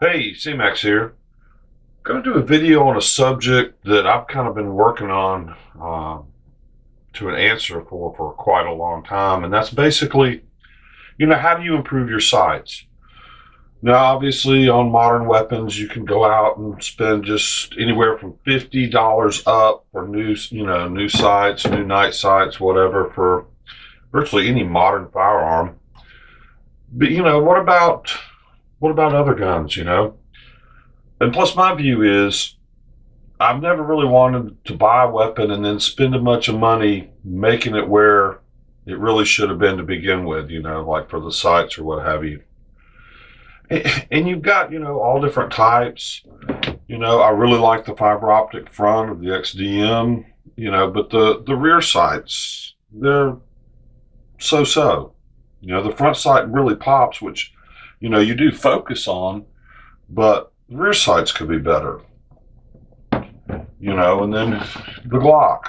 Hey, Cmax here. Going to do a video on a subject that I've kind of been working on to an answer for quite a long time, and that's basically, how do you improve your sights? Now, obviously, on modern weapons, you can go out and spend just anywhere from $50 up for new sights, new night sights, whatever, for virtually any modern firearm. But what about other guns? And plus, my view is I've never really wanted to buy a weapon and then spend a bunch of money making it where it really should have been to begin with, like for the sights or what have you. And you've got, all different types. I really like the fiber optic front of the XDM, but the rear sights, they're so. The front sight really pops, which, you do focus on, but the rear sights could be better. And then the Glock.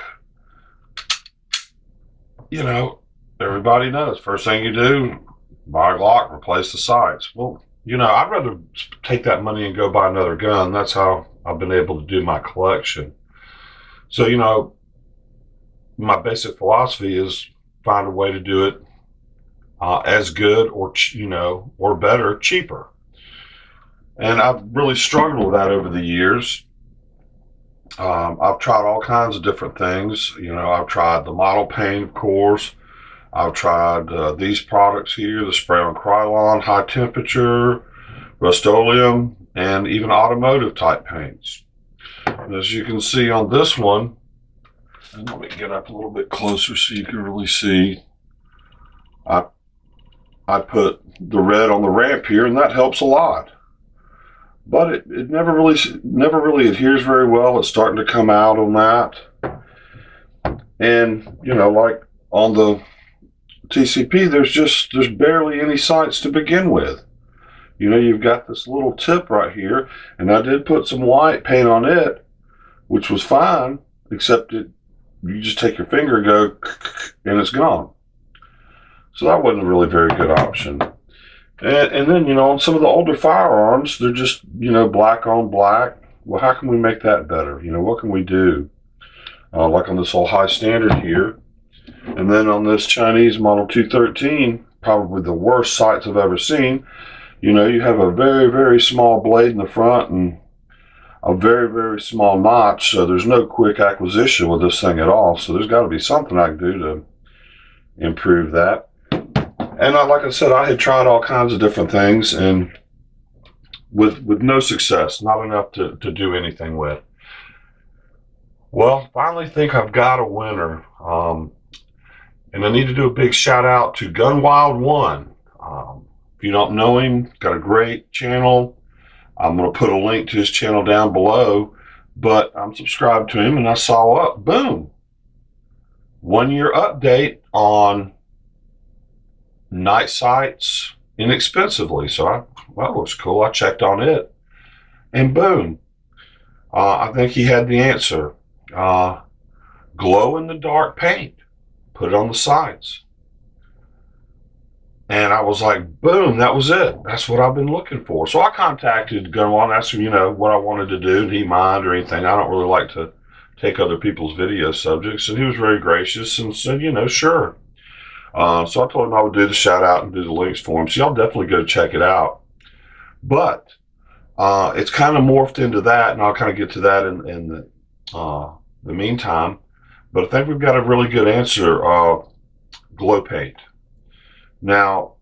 Everybody knows. First thing you do, buy a Glock, replace the sights. Well, I'd rather take that money and go buy another gun. That's how I've been able to do my collection. So, my basic philosophy is find a way to do it as good or better, cheaper. And I've really struggled with that over the years. I've tried all kinds of different things. I've tried the model paint, of course. I've tried these products here, the spray-on Krylon, high temperature, Rust-Oleum, and even automotive type paints. And as you can see on this one, and let me get up a little bit closer so you can really see, I put the red on the ramp here, and that helps a lot. But it never really adheres very well. It's starting to come out on that. And, like on the TCP, there's barely any sights to begin with. You've got this little tip right here, and I did put some white paint on it, which was fine, except you just take your finger and go, and it's gone. So that wasn't a really very good option. And then, on some of the older firearms, they're just, black on black. Well, how can we make that better? What can we do? Like on this old high standard here. And then on this Chinese Model 213, probably the worst sights I've ever seen, you have a very, very small blade in the front and a very, very small notch. So there's no quick acquisition with this thing at all. So there's got to be something I can do to improve that. And like I said, I had tried all kinds of different things, and with no success, not enough to do anything with. Well, finally think I've got a winner. And I need to do a big shout out to Gunwild1. If you don't know him, got a great channel. I'm going to put a link to his channel down below, but I'm subscribed to him, and I saw boom, 1 year update on night sights inexpensively. So well, it looks cool. I checked on it, and boom, I think he had the answer. Glow in the dark paint, put it on the sights. And I was like, boom, that was it. That's what I've been looking for. So I contacted Gunwan, asked him, what I wanted to do. Did he mind or anything? I don't really like to take other people's video subjects. And he was very gracious and said, sure. So I told him I would do the shout out and do the links for him. So y'all definitely go check it out. But it's kind of morphed into that, and I'll kind of get to that in the meantime. But I think we've got a really good answer. Glow paint. Now,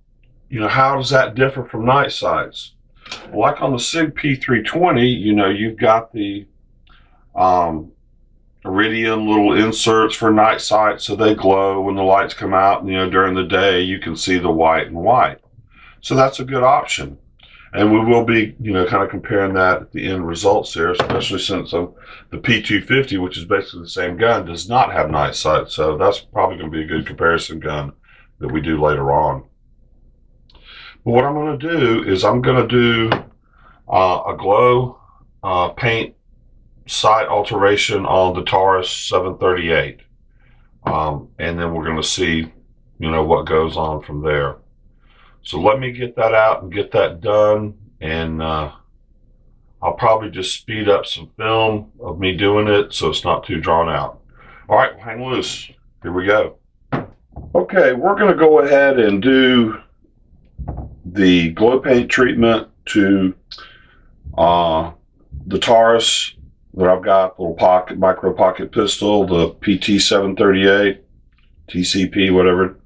how does that differ from night sights? Well, like on the SIG P320, you've got the iridium little inserts for night sights, so they glow when the lights come out. During the day you can see the white and white, so that's a good option. And we will be kind of comparing that at the end results here, especially since the P250, which is basically the same gun, does not have night sights. So that's probably going to be a good comparison gun that we do later on. But what I'm going to do is I'm going to do a glow paint sight alteration on the Taurus 738, and then we're going to see what goes on from there. So let me get that out and get that done, and I'll probably just speed up some film of me doing it so it's not too drawn out. All right, hang loose. Here we go. Okay, we're going to go ahead and do the glow paint treatment to the Taurus that I've got, the little micro pocket pistol, the PT 738, TCP, whatever.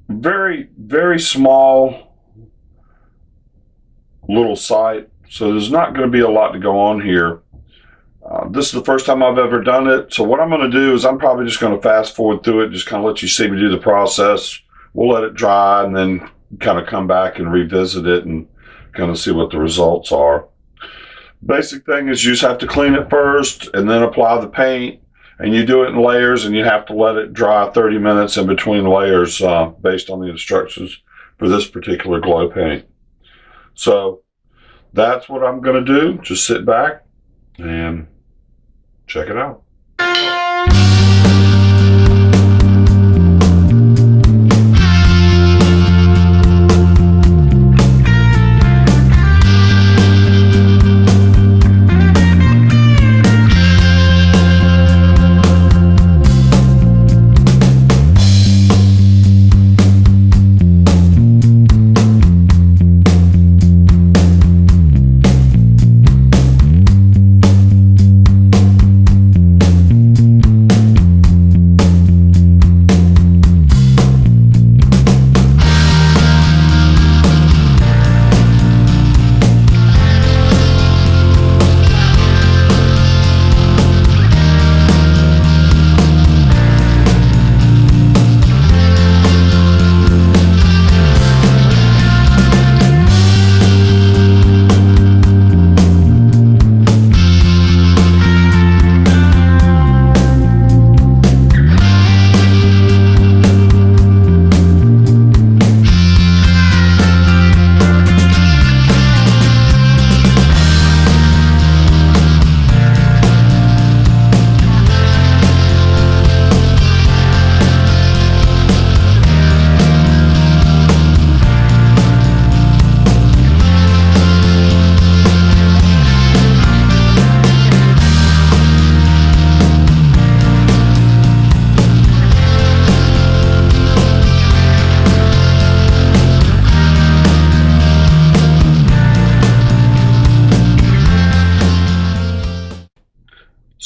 Very, very small little sight, so there's not going to be a lot to go on here. This is the first time I've ever done it, so what I'm going to do is I'm probably just going to fast forward through it, just kind of let you see me do the process. We'll let it dry and then kind of come back and revisit it and kind of see what the results are. Basic thing is you just have to clean it first and then apply the paint, and you do it in layers, and you have to let it dry 30 minutes in between layers based on the instructions for this particular glow paint. So that's what I'm going to do. Just sit back and check it out.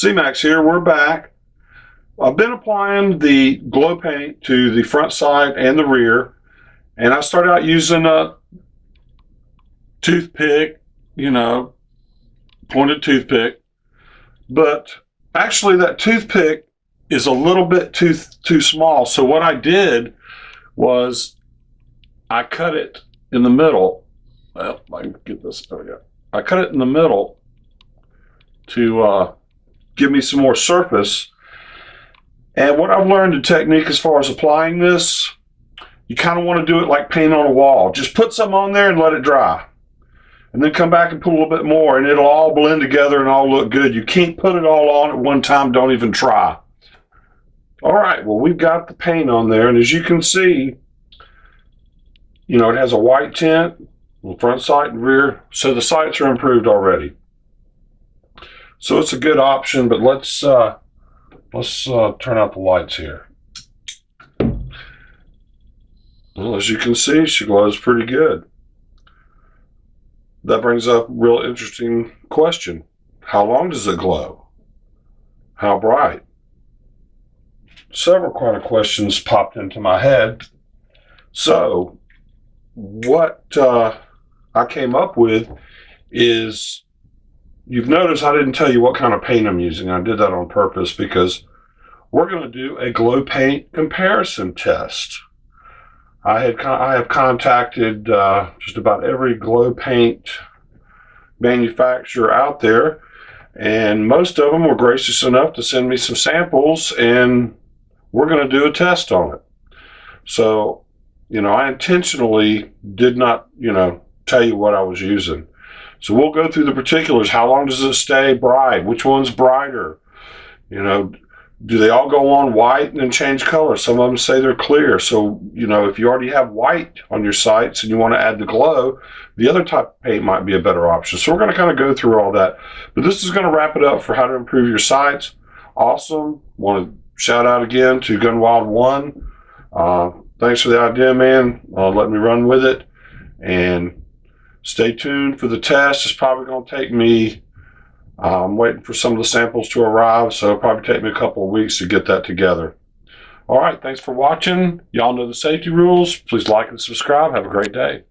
Cmax here, we're back. I've been applying the glow paint to the front side and the rear, and I started out using a toothpick, pointed toothpick, but actually that toothpick is a little bit too small. So what I did was I cut it in the middle. Well, I can get this, there we go. I cut it in the middle to give me some more surface. And what I've learned a technique as far as applying this, you kind of want to do it like paint on a wall. Just put some on there and let it dry. And then come back and put a little bit more, and it'll all blend together and all look good. You can't put it all on at one time. Don't even try. All right, well, we've got the paint on there, and as you can see, it has a white tint on the front sight and rear, so the sights are improved already. So it's a good option, but let's turn out the lights here. Well, as you can see, she glows pretty good. That brings up a real interesting question. How long does it glow? How bright? Several kind of questions popped into my head. So what I came up with is, you've noticed I didn't tell you what kind of paint I'm using. I did that on purpose because we're going to do a glow paint comparison test. I have contacted just about every glow paint manufacturer out there, and most of them were gracious enough to send me some samples, and we're going to do a test on it. So, I intentionally did not, tell you what I was using. So we'll go through the particulars. How long does it stay bright? Which one's brighter? Do they all go on white and then change color? Some of them say they're clear. So, if you already have white on your sights and you want to add the glow, the other type of paint might be a better option. So we're going to kind of go through all that. But this is going to wrap it up for how to improve your sights. Awesome. Want to shout out again to Gunwild1. Thanks for the idea, man. Let me run with it. And stay tuned for the test. It's probably going to take me, I'm waiting for some of the samples to arrive, so it'll probably take me a couple of weeks to get that together. All right, thanks for watching. Y'all know the safety rules. Please like and subscribe. Have a great day.